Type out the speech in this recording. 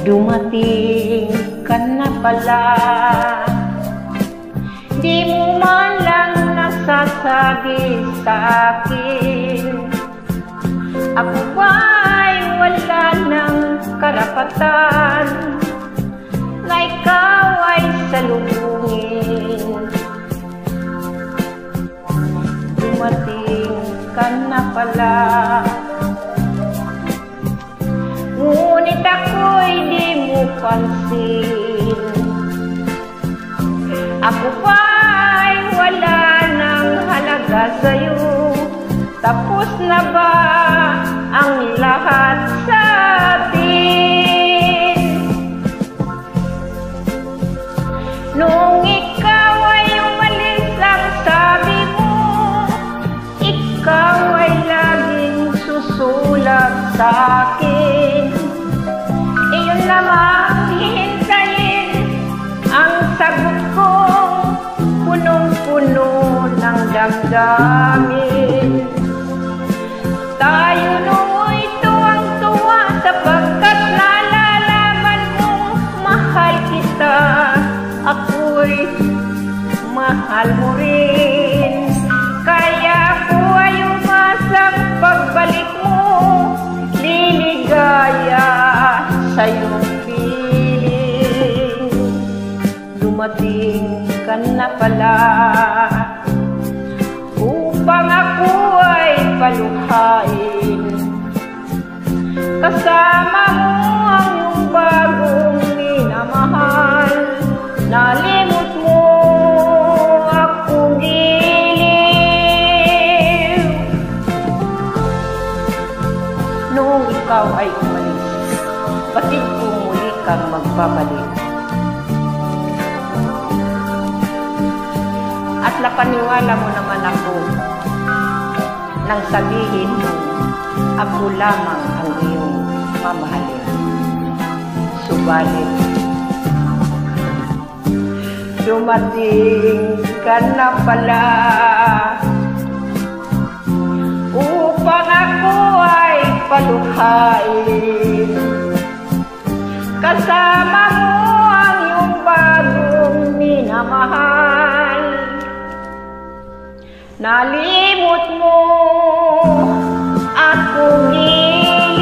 Dumating ka na pala, di mo man lang nasasabi sa akin. Ako ba'y wala ng karapatan na ikaw ay salubungin? Dumating ka na pala, ngunit ako'y di mo pansin. Ako ba'y wala ng halaga sa'yo? Tapos na ba ang lahat sa atin? Noong ikaw ay umalis, ang sabi mo, ikaw ay laging susulat sa akin. Iyon naman hihintayin ang sagot ko, punong-puno ng damdamin. Tayo no'y tuwang-tuwa sapagkat nalalaman mong mahal kita. Ako'y mahal mo rin, kaya ako ay umasang pagbalik mo, liligaya sa iyong piling. Dumating ka na pala upang ako ay paluhain. Kasama mo ang iyong bagong minamahal, nalimot mo akong giliw. Noong ikaw ay umalis, batid ko muli kang magbabalik. At napaniwala mo naman ako nang sabihin mo, ako lamang ang iyong mamahalin. Subalit, dumating ka na pala upang ako ay paluhain. Kasama mo ang iyong bagong minamahal, nalimot mo akong giliw.